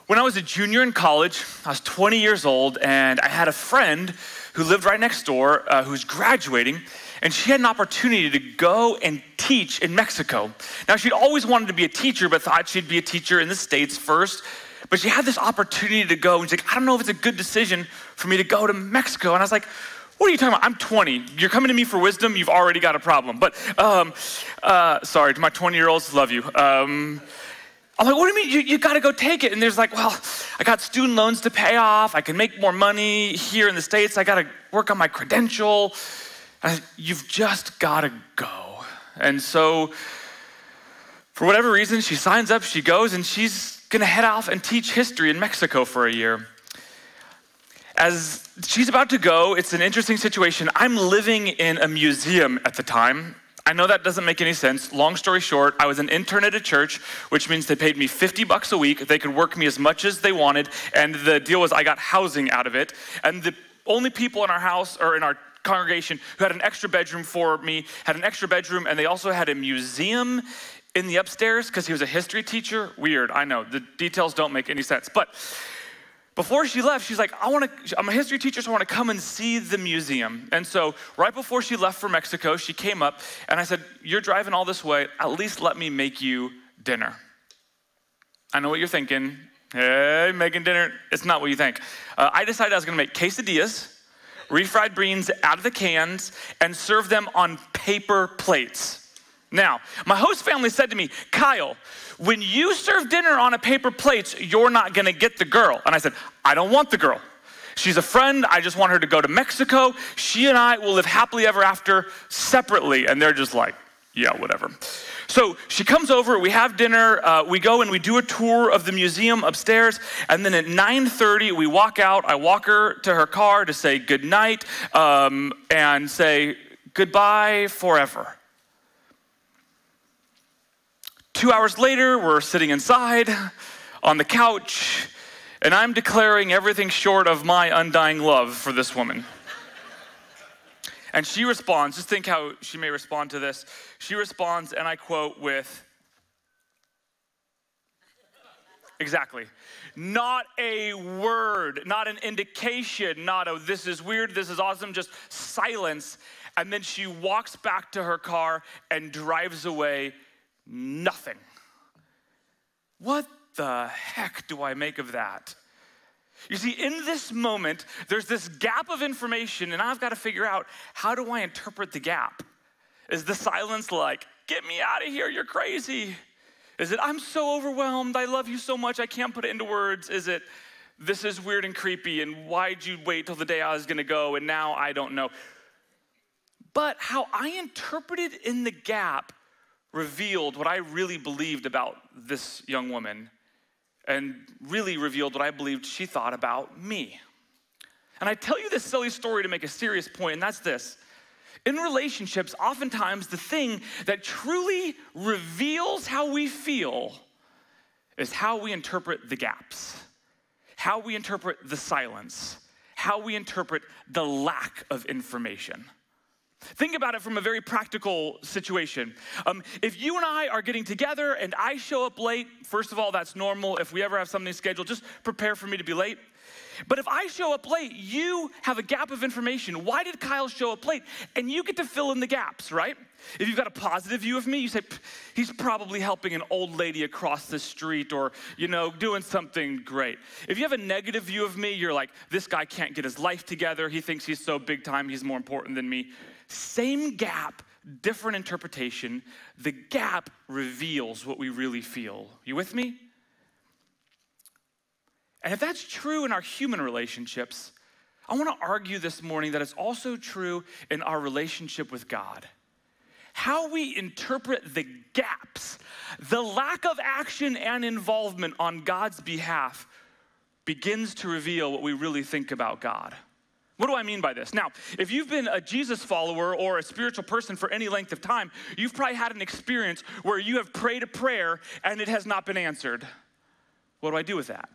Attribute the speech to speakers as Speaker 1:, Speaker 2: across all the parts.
Speaker 1: When I was a junior in college, I was 20 years old, and I had a friend who lived right next door who was graduating, and she had an opportunity to go and teach in Mexico. Now, she'd always wanted to be a teacher, but thought she'd be a teacher in the States first. But she had this opportunity to go, and she's like, I don't know if it's a good decision for me to go to Mexico. And I was like, what are you talking about? I'm 20. You're coming to me for wisdom? You've already got a problem. But sorry, to my 20-year-olds, love you. I'm like, what do you mean? You got to go take it. And there's like, well, I got student loans to pay off. I can make more money here in the States. I got to work on my credential. And I said, you've just got to go. And so for whatever reason, she signs up, she goes, and she's going to head off and teach history in Mexico for a year. As she's about to go, it's an interesting situation. I'm living in a museum at the time. I know that doesn't make any sense. Long story short, I was an intern at a church, which means they paid me $50 a week. They could work me as much as they wanted, and the deal was I got housing out of it. And the only people in our house, or in our congregation, who had an extra bedroom for me, had an extra bedroom, and they also had a museum in the upstairs, because he was a history teacher. Weird, I know, the details don't make any sense. But before she left, she's like, I'm a history teacher, so I want to come and see the museum. And so right before she left for Mexico, she came up and I said, you're driving all this way, at least let me make you dinner. I know what you're thinking. Hey, making dinner, it's not what you think. I decided I was going to make quesadillas, refried beans out of the cans, and serve them on paper plates. Now, my host family said to me, Kyle, when you serve dinner on a paper plate, you're not gonna get the girl. And I said, I don't want the girl. She's a friend, I just want her to go to Mexico. She and I will live happily ever after separately. And they're just like, yeah, whatever. So she comes over, we have dinner, we go and we do a tour of the museum upstairs, and then at 9:30 we walk out. I walk her to her car to say goodnight and say goodbye forever. 2 hours later, we're sitting inside on the couch, and I'm declaring everything short of my undying love for this woman. And she responds, just think how she may respond to this. She responds, and I quote, with, exactly. Not a word, not an indication, not a this is weird, this is awesome, just silence. And then she walks back to her car and drives away. Nothing. What the heck do I make of that? You see, in this moment, there's this gap of information, and I've got to figure out, how do I interpret the gap? Is the silence like, get me out of here, you're crazy? Is it, I'm so overwhelmed, I love you so much, I can't put it into words? Is it, this is weird and creepy, and why'd you wait till the day I was gonna go, and now I don't know? But how I interpreted in the gap revealed what I really believed about this young woman, and really revealed what I believed she thought about me. And I tell you this silly story to make a serious point, and that's this. In relationships, oftentimes the thing that truly reveals how we feel is how we interpret the gaps, how we interpret the silence, how we interpret the lack of information. Think about it from a very practical situation. If you and I are getting together and I show up late, first of all, that's normal. If we ever have something scheduled, just prepare for me to be late. But if I show up late, you have a gap of information. Why did Kyle show up late? And you get to fill in the gaps, right? If you've got a positive view of me, you say, he's probably helping an old lady across the street, or, doing something great. If you have a negative view of me, you're like, this guy can't get his life together. He thinks he's so big time, he's more important than me. Same gap, different interpretation. The gap reveals what we really feel. You with me? And if that's true in our human relationships, I want to argue this morning that it's also true in our relationship with God. How we interpret the gaps, the lack of action and involvement on God's behalf begins to reveal what we really think about God. What do I mean by this? Now, if you've been a Jesus follower or a spiritual person for any length of time, you've probably had an experience where you have prayed a prayer and it has not been answered. What do I do with that?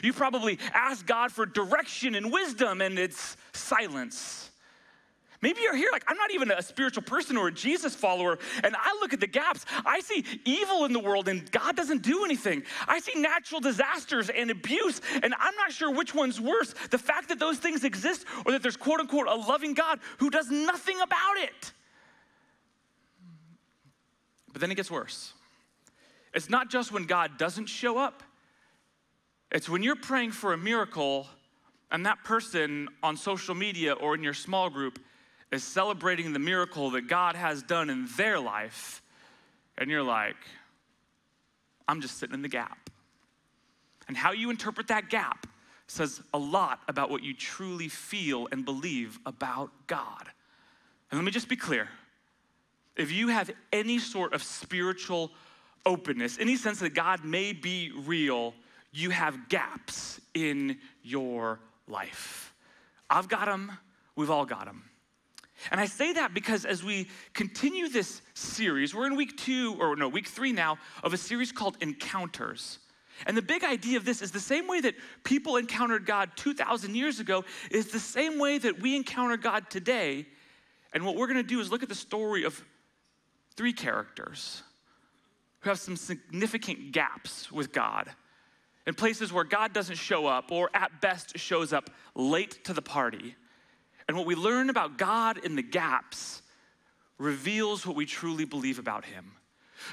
Speaker 1: You probably asked God for direction and wisdom and it's silence. Maybe you're here like, I'm not even a spiritual person or a Jesus follower, and I look at the gaps. I see evil in the world, and God doesn't do anything. I see natural disasters and abuse, and I'm not sure which one's worse. The fact that those things exist, or that there's quote unquote a loving God who does nothing about it. But then it gets worse. It's not just when God doesn't show up. It's when you're praying for a miracle and that person on social media or in your small group is celebrating the miracle that God has done in their life, and you're like, I'm just sitting in the gap. And how you interpret that gap says a lot about what you truly feel and believe about God. And let me just be clear. If you have any sort of spiritual openness, any sense that God may be real, you have gaps in your life. I've got them. We've all got them. And I say that because as we continue this series, we're in week 3 now of a series called Encounters. And the big idea of this is the same way that people encountered God 2,000 years ago is the same way that we encounter God today. And what we're going to do is look at the story of 3 characters who have some significant gaps with God in places where God doesn't show up, or at best shows up late to the party. And what we learn about God in the gaps reveals what we truly believe about him.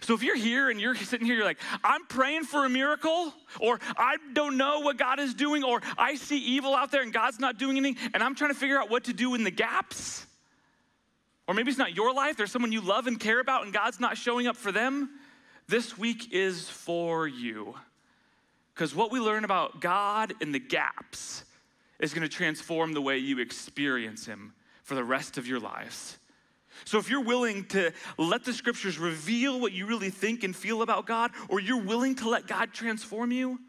Speaker 1: So if you're here and you're sitting here, you're like, I'm praying for a miracle, or I don't know what God is doing, or I see evil out there and God's not doing anything, and I'm trying to figure out what to do in the gaps. Or maybe it's not your life, there's someone you love and care about and God's not showing up for them. This week is for you. Because what we learn about God in the gaps is going to transform the way you experience him for the rest of your lives. So if you're willing to let the scriptures reveal what you really think and feel about God, or you're willing to let God transform you,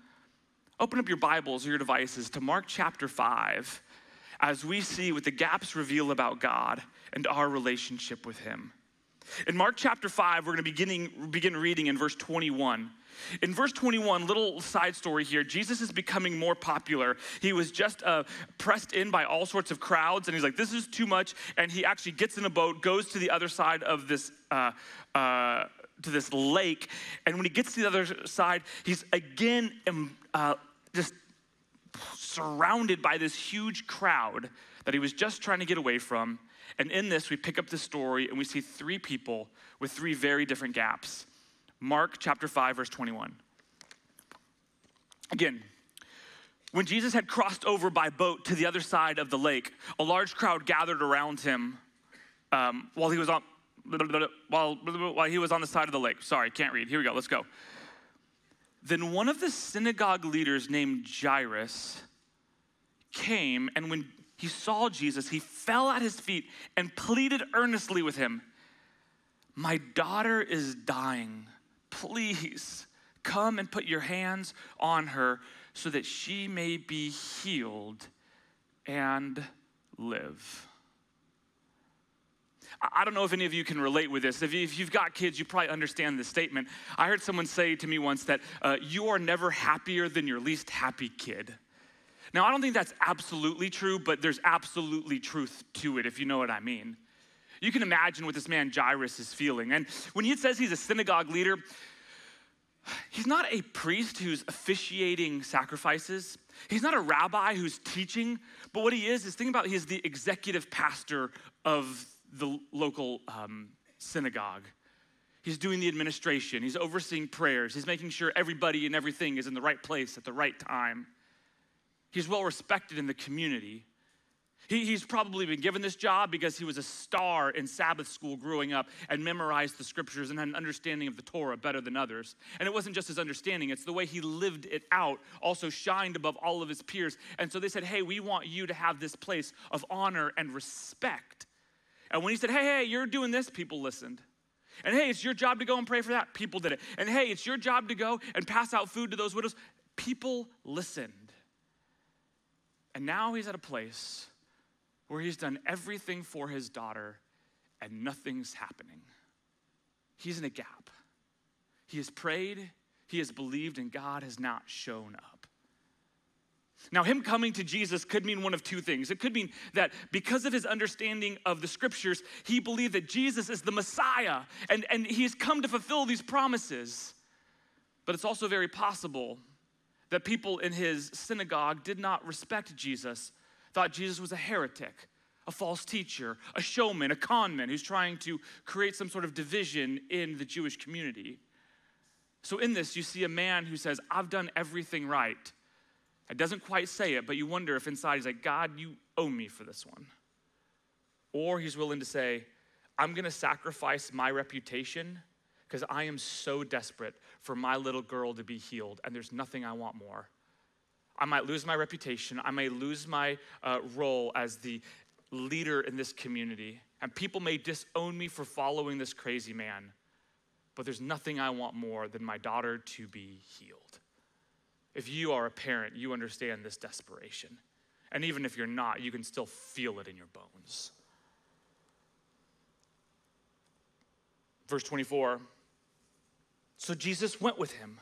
Speaker 1: open up your Bibles or your devices to Mark chapter 5 as we see what the gaps reveal about God and our relationship with him. In Mark chapter 5, we're going to begin reading in verse 21. In verse 21, little side story here, Jesus is becoming more popular. He was just pressed in by all sorts of crowds, and he's like, this is too much, and he actually gets in a boat, goes to the other side of this to this lake, and when he gets to the other side, he's again just surrounded by this huge crowd that he was just trying to get away from. And in this, we pick up the story, and we see 3 people with 3 very different gaps. Mark chapter 5, verse 21. Again, when Jesus had crossed over by boat to the other side of the lake, a large crowd gathered around him while he was on the side of the lake. Sorry, can't read. Here we go. Let's go. Then one of the synagogue leaders named Jairus came, and when he saw Jesus, he fell at his feet and pleaded earnestly with him. My daughter is dying. Please come and put your hands on her so that she may be healed and live. I don't know if any of you can relate with this. If you've got kids, you probably understand this statement. I heard someone say to me once that you are never happier than your least happy kid. Now, I don't think that's absolutely true, but there's absolutely truth to it, if you know what I mean. You can imagine what this man Jairus is feeling. And when he says he's a synagogue leader, he's not a priest who's officiating sacrifices. He's not a rabbi who's teaching. But what he is think about, he's the executive pastor of the local synagogue. He's doing the administration. He's overseeing prayers. He's making sure everybody and everything is in the right place at the right time. He's well respected in the community. He's probably been given this job because he was a star in Sabbath school growing up and memorized the scriptures and had an understanding of the Torah better than others. And it wasn't just his understanding, it's the way he lived it out also shined above all of his peers. And so they said, hey, we want you to have this place of honor and respect. And when he said, hey, you're doing this, people listened. And hey, it's your job to go and pray for that, people did it. And hey, it's your job to go and pass out food to those widows, people listened. And now he's at a place where he's done everything for his daughter and nothing's happening. He's in a gap. He has prayed, he has believed, and God has not shown up. Now, him coming to Jesus could mean one of two things. It could mean that because of his understanding of the scriptures, he believed that Jesus is the Messiah and he has come to fulfill these promises. But it's also very possible that people in his synagogue did not respect Jesus, thought Jesus was a heretic, a false teacher, a showman, a con man who's trying to create some sort of division in the Jewish community. So in this, you see a man who says, I've done everything right. It doesn't quite say it, but you wonder if inside he's like, God, you owe me for this one. Or he's willing to say, I'm gonna sacrifice my reputation because I am so desperate for my little girl to be healed, and there's nothing I want more. I might lose my reputation. I may lose my role as the leader in this community, and people may disown me for following this crazy man, but there's nothing I want more than my daughter to be healed. If you are a parent, you understand this desperation. And even if you're not, you can still feel it in your bones. Verse 24, so Jesus went with him.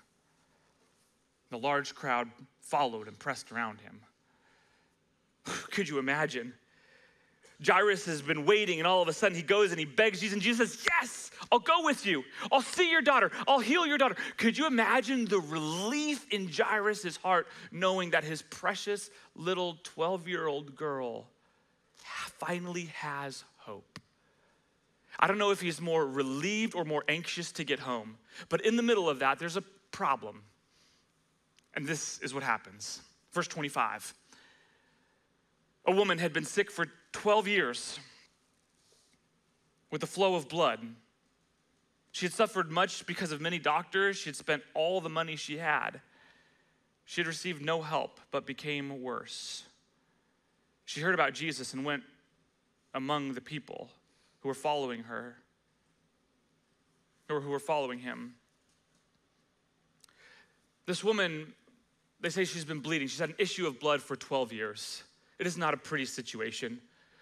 Speaker 1: The large crowd followed and pressed around him. Could you imagine? Jairus has been waiting, and all of a sudden he goes and he begs Jesus, and Jesus says, yes, I'll go with you. I'll see your daughter. I'll heal your daughter. Could you imagine the relief in Jairus' heart knowing that his precious little 12-year-old girl finally has hope? I don't know if he's more relieved or more anxious to get home, but in the middle of that, there's a problem. And this is what happens. Verse 25. A woman had been sick for 12 years with a flow of blood. She had suffered much because of many doctors. She had spent all the money she had. She had received no help, but became worse. She heard about Jesus and went among the people who were following her, or who were following him. This woman, they say she's been bleeding. She's had an issue of blood for 12 years. It is not a pretty situation.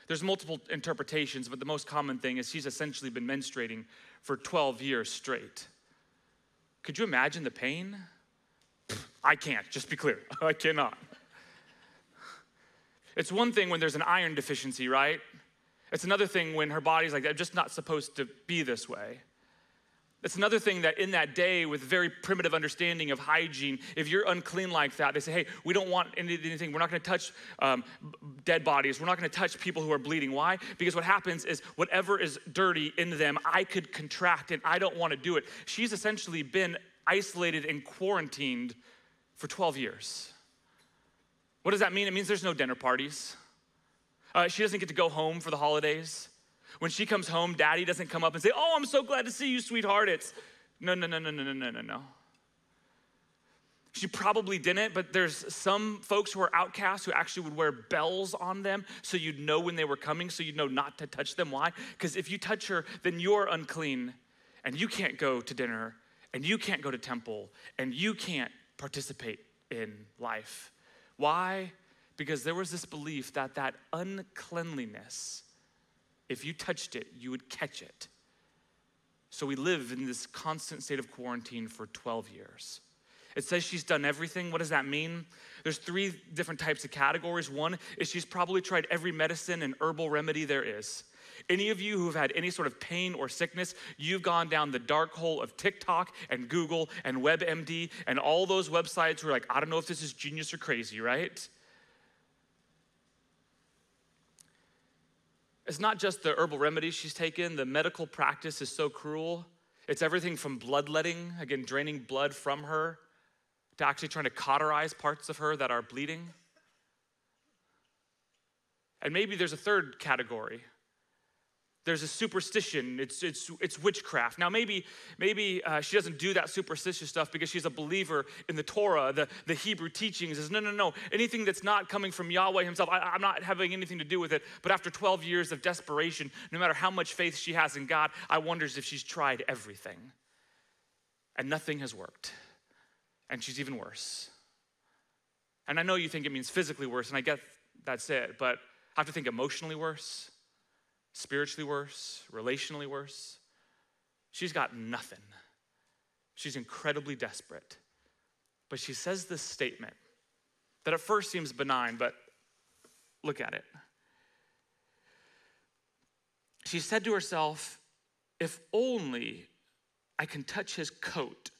Speaker 1: There's multiple interpretations, but the most common thing is she's essentially been menstruating for 12 years straight. Could you imagine the pain? I can't, just be clear. I cannot. It's one thing when there's an iron deficiency, right? It's another thing when her body's like, I'm just not supposed to be this way. It's another thing that in that day with very primitive understanding of hygiene, if you're unclean like that, they say, hey, we don't want anything. We're not gonna touch dead bodies. We're not gonna touch people who are bleeding. Why? Because what happens is whatever is dirty in them, I could contract and I don't wanna do it. She's essentially been isolated and quarantined for 12 years. What does that mean? It means there's no dinner parties. She doesn't get to go home for the holidays. When she comes home, daddy doesn't come up and say, oh, I'm so glad to see you, sweetheart. It's no. She probably didn't, but there's some folks who are outcasts who actually would wear bells on them so you'd know when they were coming, so you'd know not to touch them. Why? Because if you touch her, then you're unclean and you can't go to dinner and you can't go to temple and you can't participate in life. Why? Because there was this belief that that uncleanliness, if you touched it, you would catch it. So we live in this constant state of quarantine for 12 years. It says she's done everything. What does that mean? There's 3 different types of categories. One is she's probably tried every medicine and herbal remedy there is. Any of you who've had any sort of pain or sickness, you've gone down the dark hole of TikTok and Google and WebMD and all those websites who are like, I don't know if this is genius or crazy, right? It's not just the herbal remedies she's taken. The medical practice is so cruel. It's everything from bloodletting, again, draining blood from her, to actually trying to cauterize parts of her that are bleeding. And maybe there's a third category. There's a superstition, it's witchcraft. Now maybe she doesn't do that superstitious stuff because she's a believer in the Torah, the Hebrew teachings. Is no. Anything that's not coming from Yahweh himself, I'm not having anything to do with it. But after 12 years of desperation, no matter how much faith she has in God, I wonders if she's tried everything. And nothing has worked. And she's even worse. And I know you think it means physically worse, and I get that's it, but I have to think emotionally worse. Spiritually worse, relationally worse. She's got nothing. She's incredibly desperate. But she says this statement that at first seems benign, but look at it. She said to herself, if only I can touch his coat,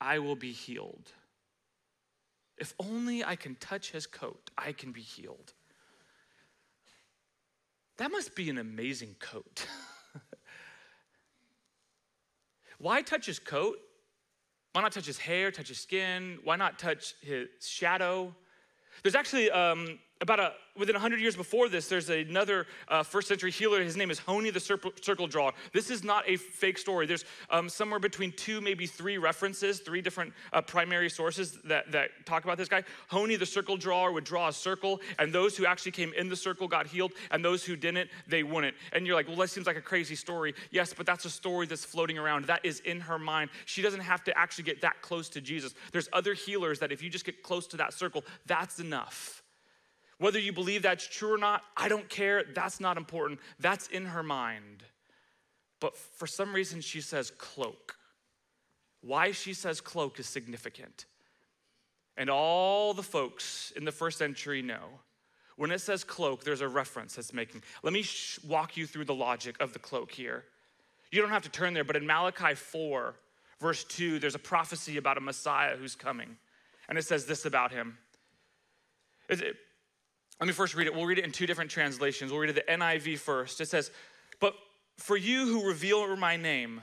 Speaker 1: I will be healed. If only I can touch his coat, I can be healed. That must be an amazing coat. Why touch his coat? Why not touch his hair, touch his skin? Why not touch his shadow? There's actually within 100 years before this, there's another first century healer. His name is Honi the circle drawer. This is not a fake story. There's somewhere between 2, maybe 3 references, 3 different primary sources that talk about this guy. Honi the circle drawer would draw a circle, and those who actually came in the circle got healed, and those who didn't, they wouldn't. And you're like, well, that seems like a crazy story. Yes, but that's a story that's floating around. That is in her mind. She doesn't have to actually get that close to Jesus. There's other healers that if you just get close to that circle, that's enough. Whether you believe that's true or not, I don't care. That's not important. That's in her mind. But for some reason, she says cloak. Why she says cloak is significant. And all the folks in the first century know when it says cloak, there's a reference that's making. Let me walk you through the logic of the cloak here. You don't have to turn there, but in Malachi 4, verse 2, there's a prophecy about a Messiah who's coming. And it says this about him. Let me first read it. We'll read it in 2 different translations. We'll read it the NIV first. It says, but for you who revere my name,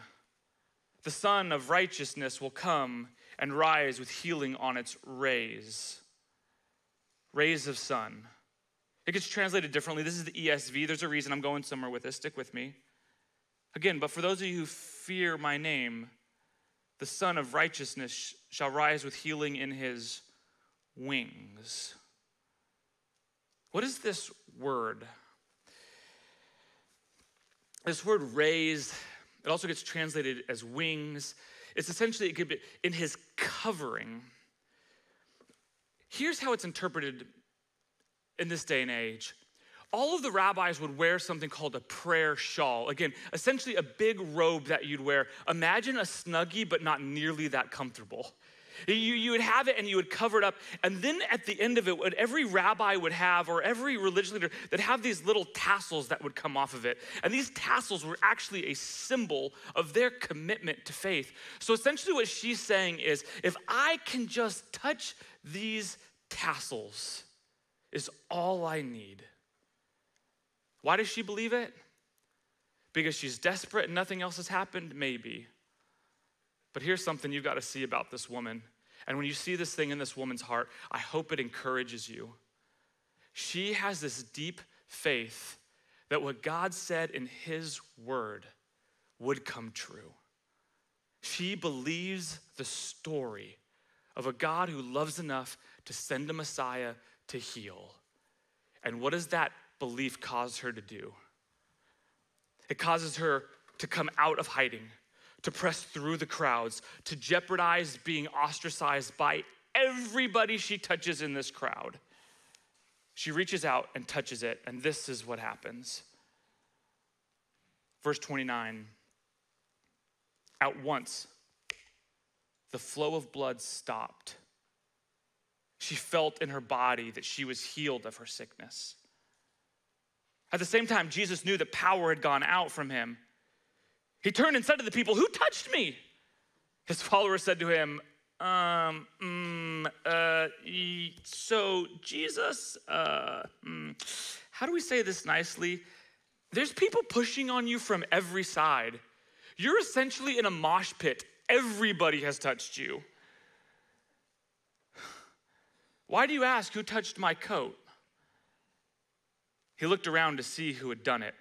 Speaker 1: the Son of Righteousness will come and rise with healing on its rays. Rays of sun. It gets translated differently. This is the ESV. There's a reason I'm going somewhere with this. Stick with me. Again, but for those of you who fear my name, the Son of Righteousness shall rise with healing in his wings. What is this word? This word rays, it also gets translated as wings. It's essentially, it could be in his covering. Here's how it's interpreted in this day and age. All of the rabbis would wear something called a prayer shawl. Again, essentially a big robe that you'd wear. Imagine a Snuggie, but not nearly that comfortable. You would have it and you would cover it up. And then at the end of it, what every rabbi would have, or every religious leader, they'd have these little tassels that would come off of it. And these tassels were actually a symbol of their commitment to faith. So essentially what she's saying is, if I can just touch these tassels, is all I need. Why does she believe it? Because she's desperate and nothing else has happened? Maybe. But here's something you've got to see about this woman. And when you see this thing in this woman's heart, I hope it encourages you. She has this deep faith that what God said in his word would come true. She believes the story of a God who loves enough to send a Messiah to heal. And what does that belief cause her to do? It causes her to come out of hiding, to press through the crowds, to jeopardize being ostracized by everybody she touches in this crowd. She reaches out and touches it, and this is what happens. Verse 29, at once, the flow of blood stopped. She felt in her body that she was healed of her sickness. At the same time, Jesus knew that power had gone out from him. He turned and said to the people, who touched me? His followers said to him, so Jesus, how do we say this nicely? There's people pushing on you from every side. You're essentially in a mosh pit. Everybody has touched you. Why do you ask who touched my coat? He looked around to see who had done it.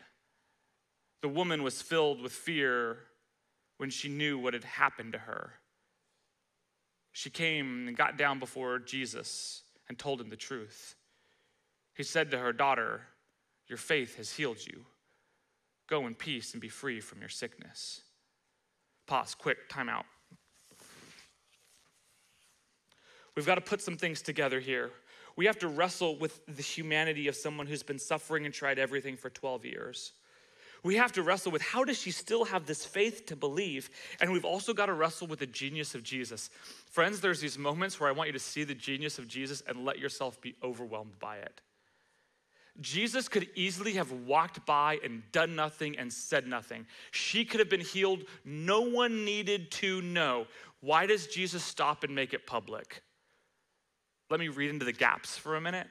Speaker 1: The woman was filled with fear when she knew what had happened to her. She came and got down before Jesus and told him the truth. He said to her, daughter, your faith has healed you. Go in peace and be free from your sickness. Pause, quick, time out. We've got to put some things together here. We have to wrestle with the humanity of someone who's been suffering and tried everything for 12 years. We have to wrestle with how does she still have this faith to believe? And we've also got to wrestle with the genius of Jesus. Friends, there's these moments where I want you to see the genius of Jesus and let yourself be overwhelmed by it. Jesus could easily have walked by and done nothing and said nothing. She could have been healed. No one needed to know. Why does Jesus stop and make it public? Let me read into the gaps for a minute.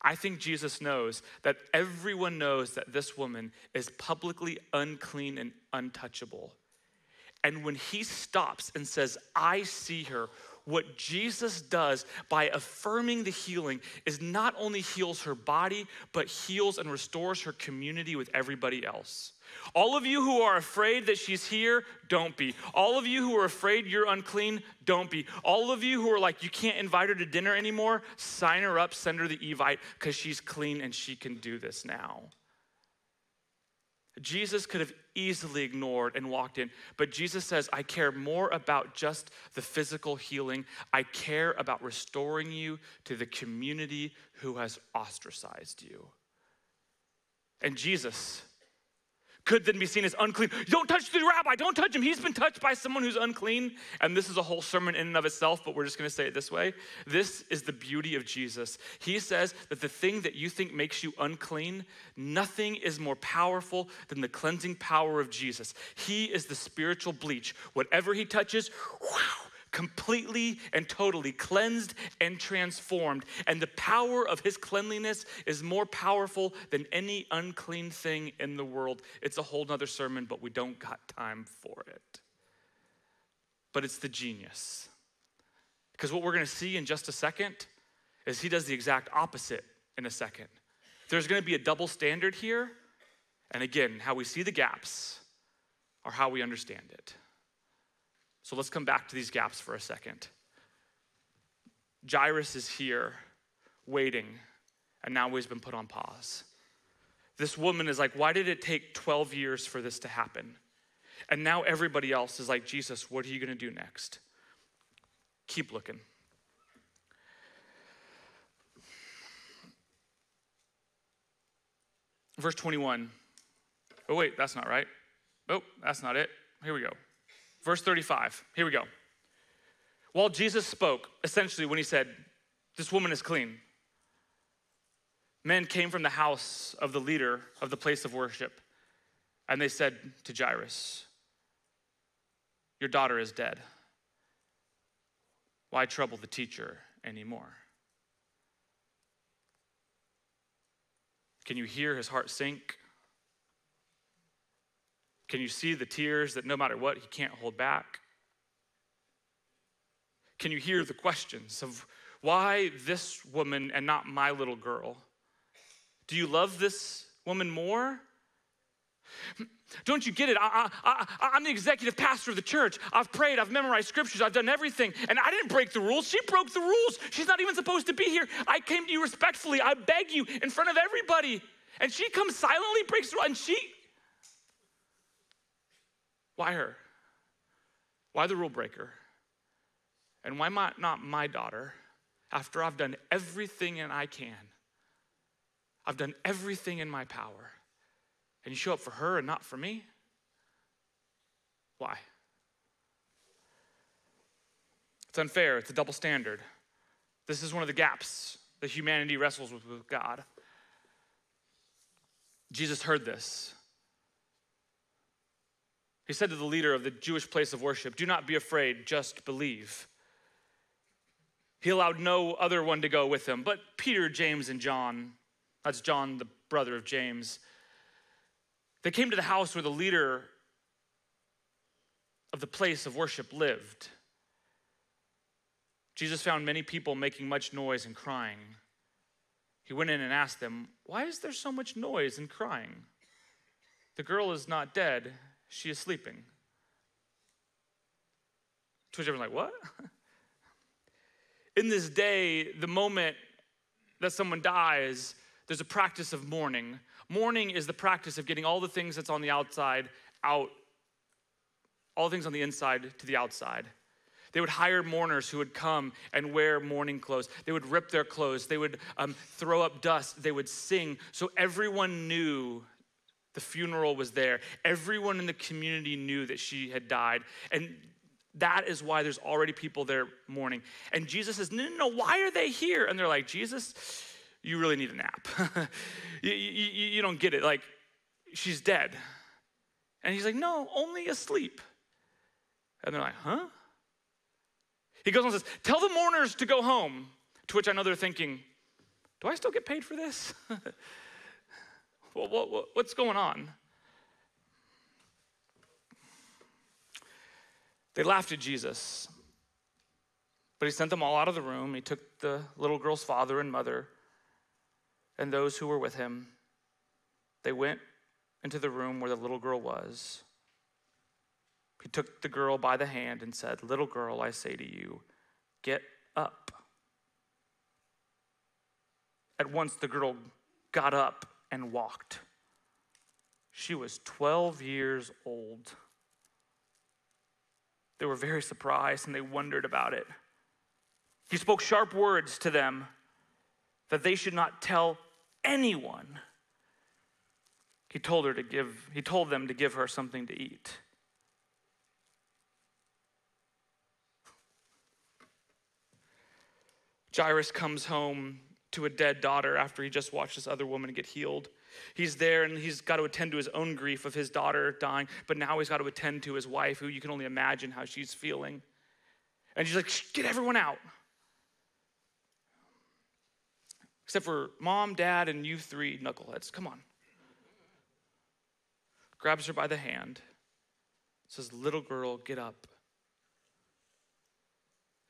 Speaker 1: I think Jesus knows that everyone knows that this woman is publicly unclean and untouchable. And when he stops and says, I see her, what Jesus does by affirming the healing is not only heals her body, but heals and restores her community with everybody else. All of you who are afraid that she's here, don't be. All of you who are afraid you're unclean, don't be. All of you who are like, you can't invite her to dinner anymore, sign her up, send her the Evite because she's clean and she can do this now. Jesus could have easily ignored and walked in, but Jesus says, I care more about just the physical healing. I care about restoring you to the community who has ostracized you. And Jesus could then be seen as unclean. Don't touch the rabbi, don't touch him. He's been touched by someone who's unclean. And this is a whole sermon in and of itself, but we're just gonna say it this way. This is the beauty of Jesus. He says that the thing that you think makes you unclean, nothing is more powerful than the cleansing power of Jesus. He is the spiritual bleach. Whatever he touches, completely and totally cleansed and transformed. And the power of his cleanliness is more powerful than any unclean thing in the world. It's a whole nother sermon, but we don't got time for it. But it's the genius. Because what we're gonna see in just a second is he does the exact opposite in a second. There's gonna be a double standard here. And again, how we see the gaps are how we understand it. So let's come back to these gaps for a second. Jairus is here waiting, and now he's been put on pause. This woman is like, why did it take 12 years for this to happen? And now everybody else is like, Jesus, what are you gonna do next? Keep looking. Verse 21. Oh wait, that's not right. Oh, that's not it. Here we go. Verse 35, here we go. While Jesus spoke, essentially when he said, this woman is clean, men came from the house of the leader of the place of worship, and they said to Jairus, your daughter is dead. Why trouble the teacher anymore? Can you hear his heart sink? Can you see the tears that no matter what, he can't hold back? Can you hear the questions of why this woman and not my little girl? Do you love this woman more? Don't you get it? I'm the executive pastor of the church. I've prayed, I've memorized scriptures, I've done everything, and I didn't break the rules. She broke the rules. She's not even supposed to be here. I came to you respectfully. I beg you in front of everybody. And she comes silently, breaks the rule, and why her? Why the rule breaker? And why not my daughter after I've done everything and I can? I've done everything in my power. And you show up for her and not for me? Why? It's unfair. It's a double standard. This is one of the gaps that humanity wrestles with God. Jesus heard this. He said to the leader of the Jewish place of worship, do not be afraid, just believe. He allowed no other one to go with him, but Peter, James, and John, that's John, the brother of James, they came to the house where the leader of the place of worship lived. Jesus found many people making much noise and crying. He went in and asked them, why is there so much noise and crying? The girl is not dead. She is sleeping. To which everyone's like, what? In this day, the moment that someone dies, there's a practice of mourning. Mourning is the practice of getting all the things that's on the outside out, all the things on the inside to the outside. They would hire mourners who would come and wear mourning clothes. They would rip their clothes. They would throw up dust. They would sing. So everyone knew The funeral was there. Everyone in the community knew that she had died. And that is why there's already people there mourning. And Jesus says, no, why are they here? And they're like, Jesus, you really need a nap. you don't get it. Like, she's dead. And he's like, no, only asleep. And they're like, huh? He goes on and says, tell the mourners to go home. To which I know they're thinking, do I still get paid for this? What's going on? They laughed at Jesus, but he sent them all out of the room. He took the little girl's father and mother and those who were with him. They went into the room where the little girl was. He took the girl by the hand and said, little girl, I say to you, get up. At once the girl got up and walked. She was 12 years old. They were very surprised and they wondered about it. He spoke sharp words to them that they should not tell anyone. He told them to give her something to eat. Jairus comes home to a dead daughter after he just watched this other woman get healed. He's there and he's got to attend to his own grief of his daughter dying, but now he's got to attend to his wife, who you can only imagine how she's feeling. And she's like, get everyone out. Except for mom, dad, and you three knuckleheads. Come on. Grabs her by the hand. Says, little girl, get up.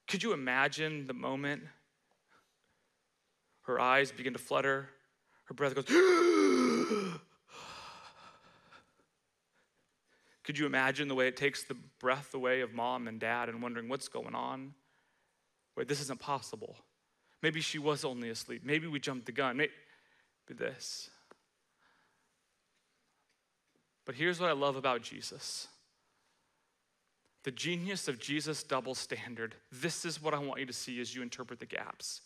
Speaker 1: Could you imagine the moment? Her eyes begin to flutter. Her breath goes. Could you imagine the way it takes the breath away of mom and dad and wondering what's going on? Wait, this isn't possible. Maybe she was only asleep. Maybe we jumped the gun. Maybe this. But here's what I love about Jesus. The genius of Jesus' double standard. This is what I want you to see as you interpret the gaps.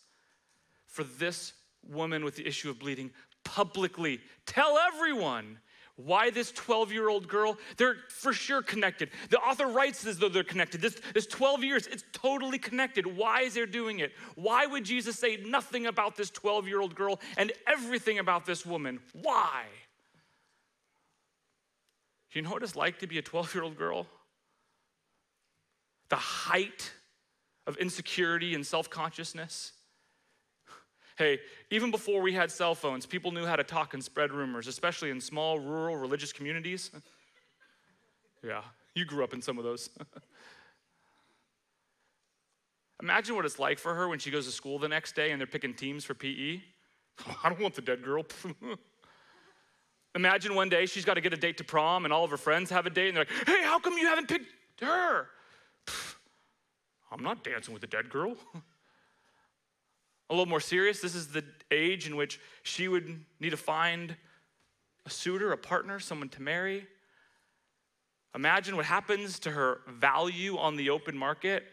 Speaker 1: For this woman with the issue of bleeding, publicly tell everyone why this 12-year-old girl, they're for sure connected. The author writes as though they're connected. This 12 years, it's totally connected. Why is they doing it? Why would Jesus say nothing about this 12-year-old girl and everything about this woman? Why? Do you know what it's like to be a 12-year-old girl? The height of insecurity and self-consciousness. Hey, even before we had cell phones, people knew how to talk and spread rumors, especially in small, rural, religious communities. Yeah, you grew up in some of those. Imagine what it's like for her when she goes to school the next day and they're picking teams for PE. I don't want the dead girl. Imagine one day she's got to get a date to prom and all of her friends have a date and they're like, hey, how come you haven't picked her? I'm not dancing with the dead girl. A little more serious, this is the age in which she would need to find a suitor, a partner, someone to marry. Imagine what happens to her value on the open market.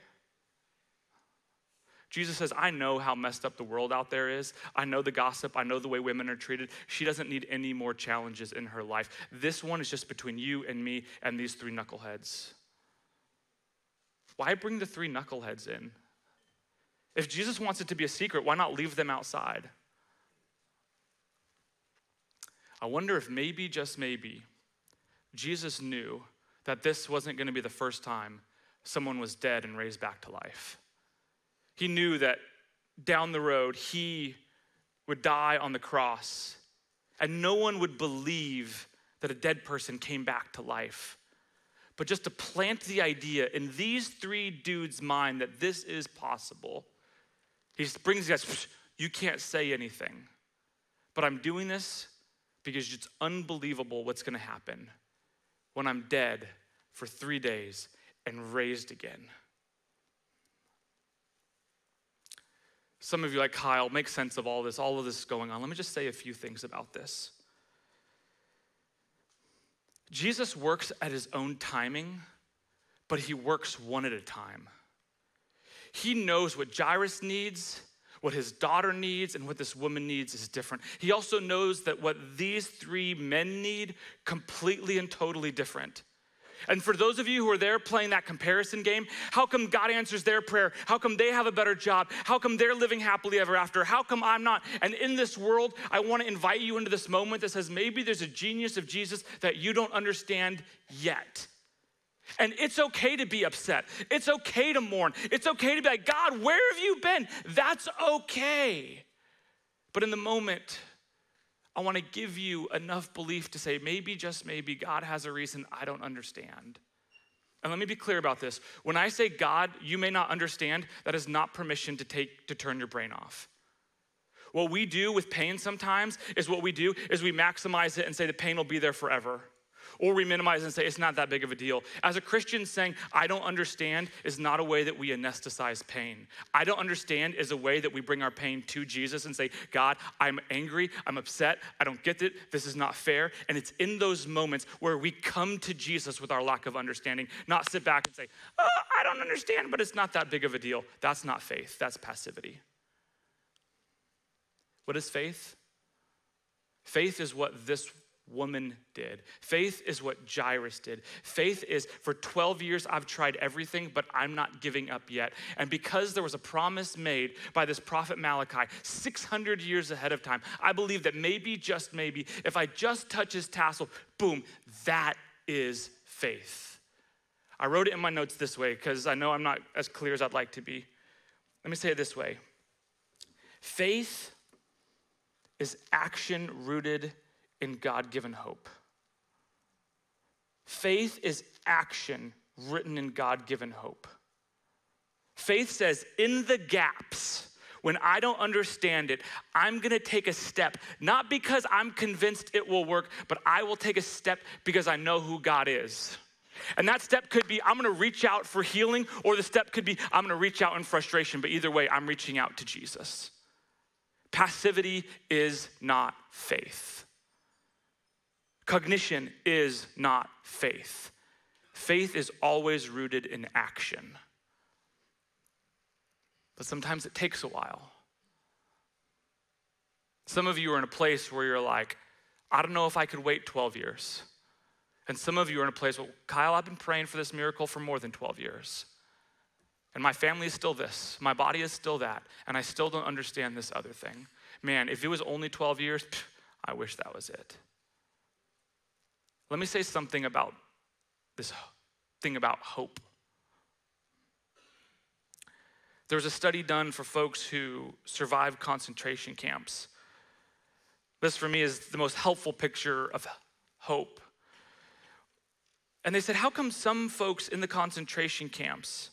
Speaker 1: Jesus says, I know how messed up the world out there is. I know the gossip. I know the way women are treated. She doesn't need any more challenges in her life. This one is just between you and me and these three knuckleheads. Why bring the three knuckleheads in? If Jesus wants it to be a secret, why not leave them outside? I wonder if maybe, just maybe, Jesus knew that this wasn't going to be the first time someone was dead and raised back to life. He knew that down the road, he would die on the cross, and no one would believe that a dead person came back to life. But just to plant the idea in these three dudes' mind that this is possible, he brings these guys, you can't say anything, but I'm doing this because it's unbelievable what's gonna happen when I'm dead for 3 days and raised again. Some of you like, Kyle, make sense of all of this is going on. Let me just say a few things about this. Jesus works at his own timing, but he works one at a time. He knows what Jairus needs what his daughter needs and what this woman needs is different. He also knows that what these three men need, completely and totally different. And for those of you who are there playing that comparison game, how come God answers their prayer? How come they have a better job? How come they're living happily ever after? How come I'm not? And in this world, I want to invite you into this moment that says maybe there's a genius of Jesus that you don't understand yet. And it's okay to be upset. It's okay to mourn. It's okay to be like, God, where have you been? That's okay. But in the moment, I want to give you enough belief to say, maybe, just maybe, God has a reason I don't understand. And let me be clear about this. When I say God, you may not understand, that is not permission to turn your brain off. What we do with pain sometimes is we maximize it and say the pain will be there forever. Or we minimize and say it's not that big of a deal. As a Christian, saying I don't understand is not a way that we anesthetize pain. I don't understand is a way that we bring our pain to Jesus and say, God, I'm angry, I'm upset, I don't get it, this is not fair. And it's in those moments where we come to Jesus with our lack of understanding, not sit back and say, oh, I don't understand, but it's not that big of a deal. That's not faith, that's passivity. What is faith? Faith is what this woman did. Faith is what Jairus did. Faith is, for 12 years, I've tried everything, but I'm not giving up yet. And because there was a promise made by this prophet Malachi 600 years ahead of time, I believe that maybe, just maybe, if I just touch his tassel, boom, that is faith. I wrote it in my notes this way because I know I'm not as clear as I'd like to be. Let me say it this way. Faith is action rooted in God-given hope. Faith is action written in God-given hope. Faith says, in the gaps, when I don't understand it, I'm gonna take a step, not because I'm convinced it will work, but I will take a step because I know who God is. And that step could be, I'm gonna reach out for healing, or the step could be, I'm gonna reach out in frustration, but either way, I'm reaching out to Jesus. Passivity is not faith. Cognition is not faith. Faith is always rooted in action. But sometimes it takes a while. Some of you are in a place where you're like, I don't know if I could wait 12 years. And some of you are in a place, well, Kyle, I've been praying for this miracle for more than 12 years. And my family is still this, my body is still that, and I still don't understand this other thing. Man, if it was only 12 years, I wish that was it. Let me say something about this thing about hope. There was a study done for folks who survived concentration camps. This for me is the most helpful picture of hope. And they said, how come some folks in the concentration camps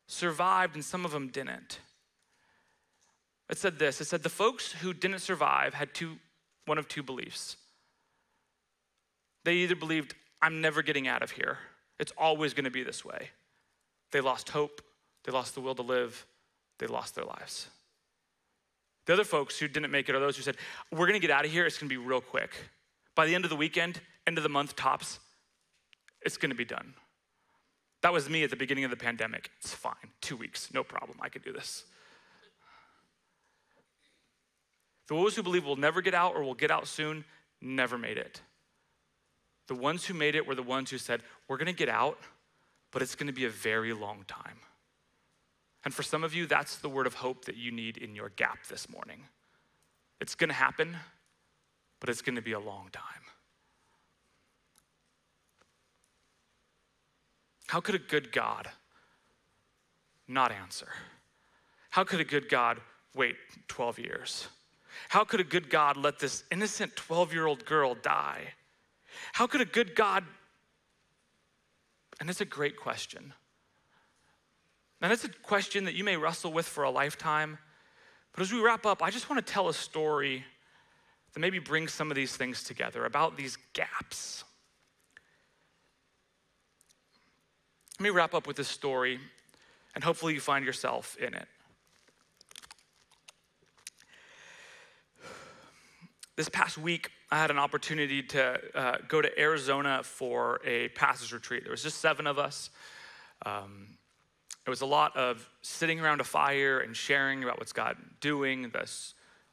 Speaker 1: survived and some of them didn't? It said this, it said the folks who didn't survive had one of two beliefs. They either believed, I'm never getting out of here. It's always gonna be this way. They lost hope, they lost the will to live, they lost their lives. The other folks who didn't make it are those who said, we're gonna get out of here, it's gonna be real quick. By the end of the weekend, end of the month tops, it's gonna be done. That was me at the beginning of the pandemic. It's fine, 2 weeks, no problem, I could do this. Those who believe we'll never get out or we'll get out soon, never made it. The ones who made it were the ones who said, we're gonna get out, but it's gonna be a very long time. And for some of you, that's the word of hope that you need in your gap this morning. It's gonna happen, but it's gonna be a long time. How could a good God not answer? How could a good God wait 12 years? How could a good God let this innocent 12-year-old girl die? How could a good God, and it's a great question. And it's a question that you may wrestle with for a lifetime. But as we wrap up, I just want to tell a story that maybe brings some of these things together about these gaps. Let me wrap up with this story, and hopefully you find yourself in it. This past week, I had an opportunity to go to Arizona for a pastor's retreat. There was just 7 of us. It was a lot of sitting around a fire and sharing about what's God doing, the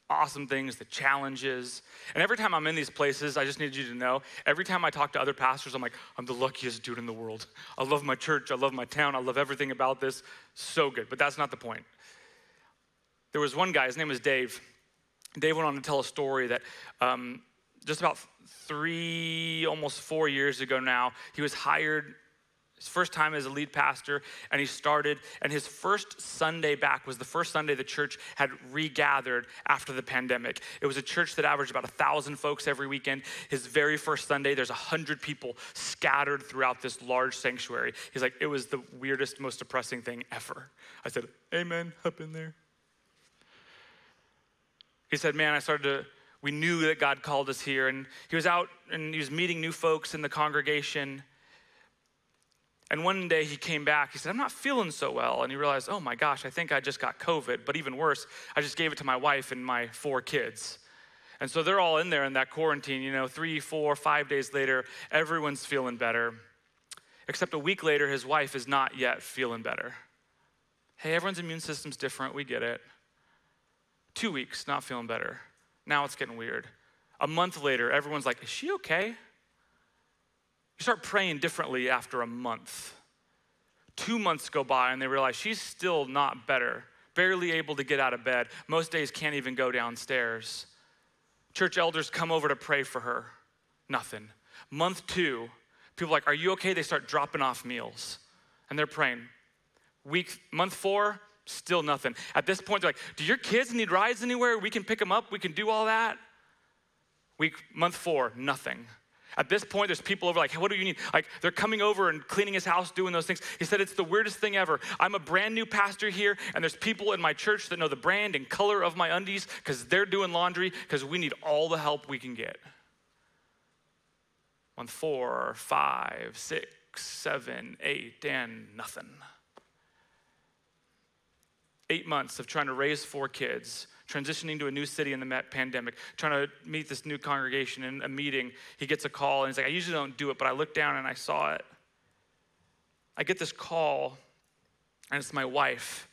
Speaker 1: awesome things, the challenges. And every time I'm in these places, I just need you to know, every time I talk to other pastors, I'm like, I'm the luckiest dude in the world. I love my church, I love my town, I love everything about this. So good, but that's not the point. There was one guy, his name was Dave. Dave went on to tell a story that just about 3, almost 4 years ago now, he was hired his first time as a lead pastor, and he started, and his first Sunday back was the first Sunday the church had regathered after the pandemic. It was a church that averaged about 1,000 folks every weekend. His very first Sunday, there's 100 people scattered throughout this large sanctuary. He's like, it was the weirdest, most depressing thing ever. I said, amen, up in there. He said, man, we knew that God called us here, and he was out and he was meeting new folks in the congregation. And one day he came back, he said, I'm not feeling so well. And he realized, oh my gosh, I think I just got COVID, but even worse, I just gave it to my wife and my 4 kids. And so they're all in there in that quarantine, 3, 4, 5 days later, everyone's feeling better. Except a week later, his wife is not yet feeling better. Hey, everyone's immune system's different, we get it. 2 weeks, not feeling better. Now it's getting weird. A month later, everyone's like, is she okay? You start praying differently after a month. 2 months go by and they realize she's still not better, barely able to get out of bed. Most days can't even go downstairs. Church elders come over to pray for her. Nothing. Month 2, people are like, are you okay? They start dropping off meals and they're praying. Month 4, still nothing. At this point, they're like, do your kids need rides anywhere? We can pick them up. We can do all that. Month 4, nothing. At this point, there's people over like, hey, what do you need? Like, they're coming over and cleaning his house, doing those things. He said, it's the weirdest thing ever. I'm a brand new pastor here, and there's people in my church that know the brand and color of my undies because they're doing laundry because we need all the help we can get. Month 4, 5, 6, 7, 8, and nothing. 8 months of trying to raise 4 kids, transitioning to a new city in the pandemic, trying to meet this new congregation in a meeting. He gets a call and he's like, I usually don't do it, but I looked down and I saw it. I get this call and it's my wife.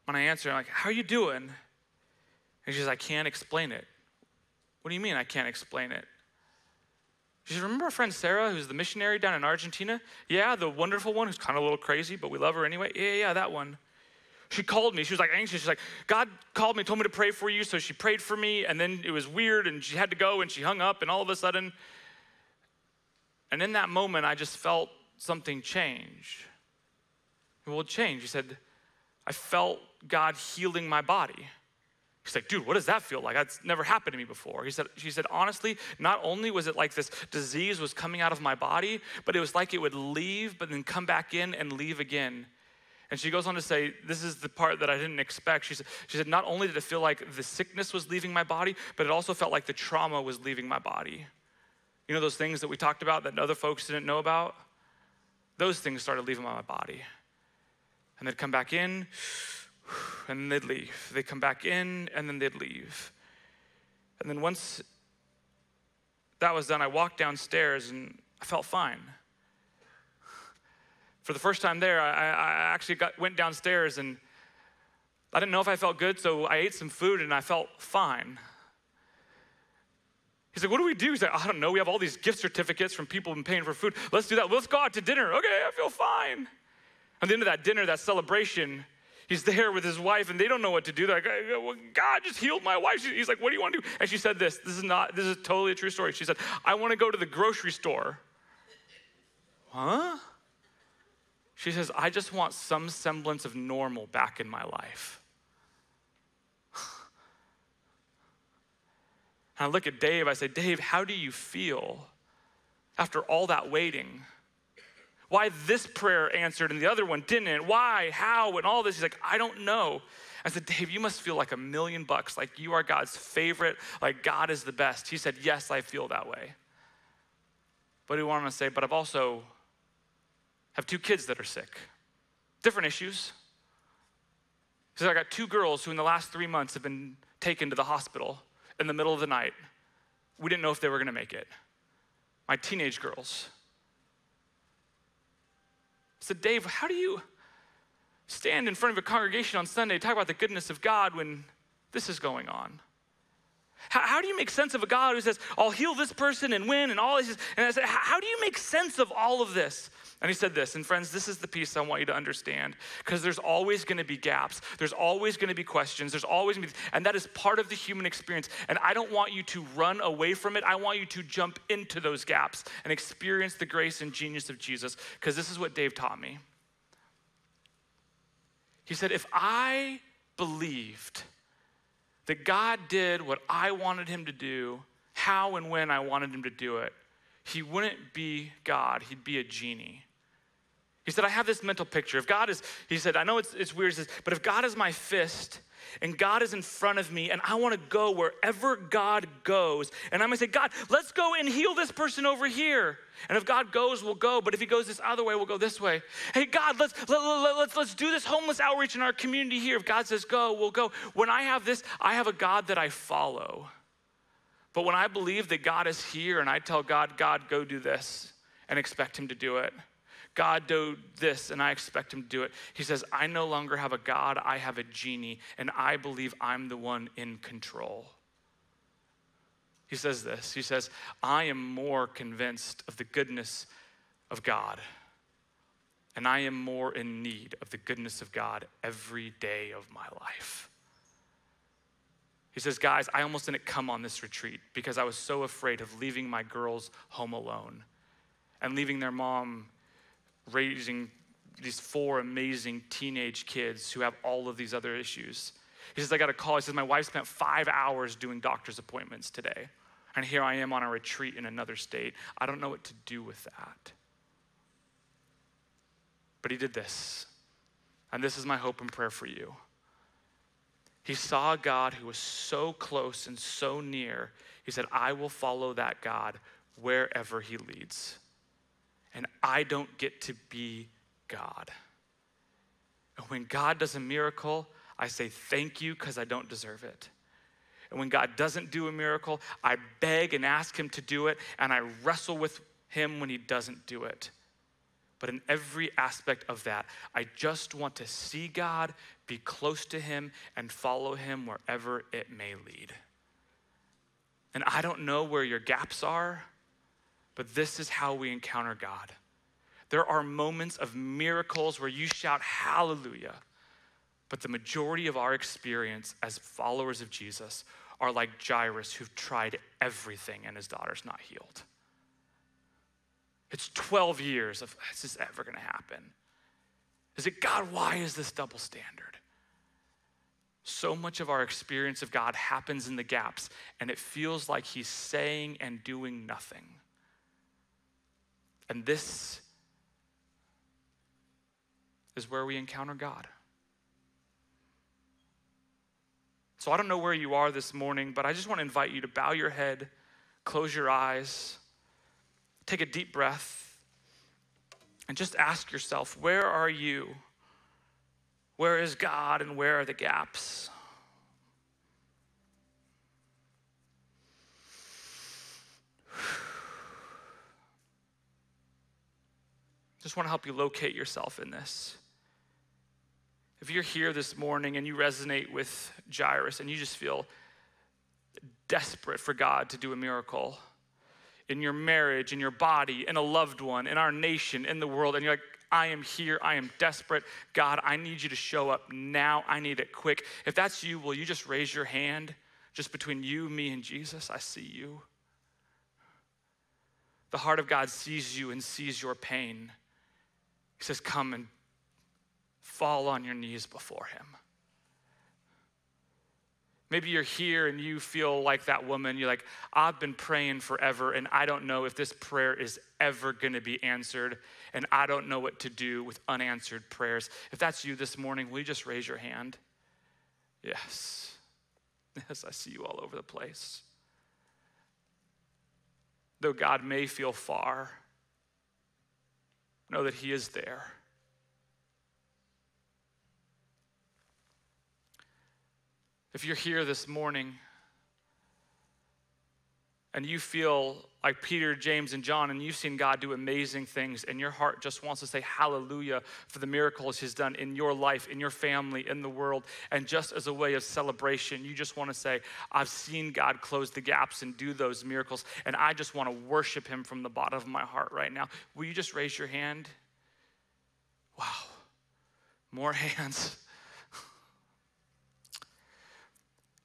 Speaker 1: When I answer, I'm like, how are you doing? And she's like, I can't explain it. What do you mean I can't explain it? She said, remember our friend Sarah, who's the missionary down in Argentina? Yeah, the wonderful one who's kind of a little crazy, but we love her anyway. Yeah, that one. She called me. She was like anxious. She's like, God called me, told me to pray for you. So she prayed for me. And then it was weird. And she had to go. And she hung up. And all of a sudden, and in that moment, I just felt something change. Well, it changed. He said, I felt God healing my body. He's like, dude, what does that feel like? That's never happened to me before. She said, honestly, not only was it like this disease was coming out of my body, but it was like it would leave, but then come back in and leave again. And she goes on to say, this is the part that I didn't expect. She said, not only did it feel like the sickness was leaving my body, but it also felt like the trauma was leaving my body. You know those things that we talked about that other folks didn't know about? Those things started leaving my body. And they'd come back in, and then they'd leave. They'd come back in, and then they'd leave. And then once that was done, I walked downstairs, and I felt fine. For the first time there, I actually went downstairs and I didn't know if I felt good, so I ate some food and I felt fine. He's like, what do we do? He's like, I don't know. We have all these gift certificates from people who've been paying for food. Let's do that. Let's go out to dinner. Okay, I feel fine. At the end of that dinner, that celebration, he's there with his wife and they don't know what to do. They're like, well, God just healed my wife. He's like, what do you want to do? And she said this is totally a true story. She said, I want to go to the grocery store. Huh? She says, I just want some semblance of normal back in my life. And I look at Dave, I say, Dave, how do you feel after all that waiting? Why this prayer answered and the other one didn't? Why, how, and all this? He's like, I don't know. I said, Dave, you must feel like $1 million, like you are God's favorite, like God is the best. He said, yes, I feel that way. But he wanted to say, but I've also have 2 kids that are sick. Different issues. He said, I got 2 girls who in the last 3 months have been taken to the hospital in the middle of the night. We didn't know if they were gonna make it. My teenage girls. said, Dave, how do you stand in front of a congregation on Sunday and talk about the goodness of God when this is going on? How do you make sense of a God who says, I'll heal this person and win and all this? And I said, how do you make sense of all of this? And he said this, and friends, this is the piece I want you to understand, because there's always gonna be gaps. There's always gonna be questions. There's always gonna be, and that is part of the human experience. And I don't want you to run away from it. I want you to jump into those gaps and experience the grace and genius of Jesus, because this is what Dave taught me. He said, if I believed that God did what I wanted him to do, how and when I wanted him to do it, he wouldn't be God, he'd be a genie. He said, I have this mental picture. If God is, he said, I know it's weird, he says, but if God is my fist and God is in front of me and I wanna go wherever God goes, and I'm gonna say, God, let's go and heal this person over here. And if God goes, we'll go, but if he goes this other way, we'll go this way. Hey, God, let's do this homeless outreach in our community here. If God says go, we'll go. When I have this, I have a God that I follow. But when I believe that God is here and I tell God, God, go do this, and expect him to do it. God, do this, and I expect him to do it. He says, I no longer have a God, I have a genie, and I believe I'm the one in control. He says this, he says, I am more convinced of the goodness of God, and I am more in need of the goodness of God every day of my life. He says, guys, I almost didn't come on this retreat because I was so afraid of leaving my girls home alone and leaving their mom raising these 4 amazing teenage kids who have all of these other issues. He says, I got a call. He says, my wife spent 5 hours doing doctor's appointments today. And here I am on a retreat in another state. I don't know what to do with that. But he did this. And this is my hope and prayer for you. He saw a God who was so close and so near. He said, I will follow that God wherever he leads. And I don't get to be God. And when God does a miracle, I say thank you because I don't deserve it. And when God doesn't do a miracle, I beg and ask him to do it, and I wrestle with him when he doesn't do it. But in every aspect of that, I just want to see God, be close to him, and follow him wherever it may lead. And I don't know where your gaps are, but this is how we encounter God. There are moments of miracles where you shout hallelujah, but the majority of our experience as followers of Jesus are like Jairus, who've tried everything and his daughter's not healed. It's 12 years of, is this ever gonna happen? Is it, God, why is this double standard? So much of our experience of God happens in the gaps, and it feels like he's saying and doing nothing. And this is where we encounter God. So I don't know where you are this morning, but I just want to invite you to bow your head, close your eyes, take a deep breath, and just ask yourself, where are you? Where is God and where are the gaps? Just want to help you locate yourself in this. If you're here this morning and you resonate with Jairus and you just feel desperate for God to do a miracle in your marriage, in your body, in a loved one, in our nation, in the world, and you're like, I am here, I am desperate. God, I need you to show up now. I need it quick. If that's you, will you just raise your hand just between you, me, and Jesus? I see you. The heart of God sees you and sees your pain. He says, come and fall on your knees before him. Maybe you're here and you feel like that woman. You're like, I've been praying forever and I don't know if this prayer is ever gonna be answered, and I don't know what to do with unanswered prayers. If that's you this morning, will you just raise your hand? Yes. Yes, I see you all over the place. Though God may feel far, know that he is there. If you're here this morning and you feel like Peter, James, and John, and you've seen God do amazing things, and your heart just wants to say hallelujah for the miracles he's done in your life, in your family, in the world, and just as a way of celebration, you just want to say, I've seen God close the gaps and do those miracles, and I just want to worship him from the bottom of my heart right now. Will you just raise your hand? Wow, more hands.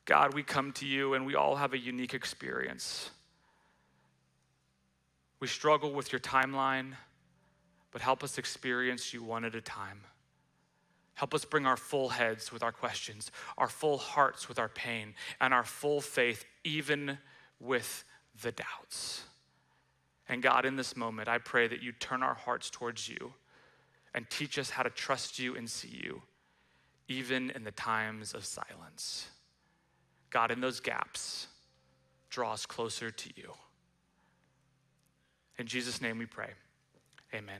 Speaker 1: God, we come to you and we all have a unique experience. We struggle with your timeline, but help us experience you one at a time. Help us bring our full heads with our questions, our full hearts with our pain, and our full faith even with the doubts. And God, in this moment, I pray that you turn our hearts towards you and teach us how to trust you and see you, even in the times of silence. God, in those gaps, draw us closer to you. In Jesus' name we pray, amen.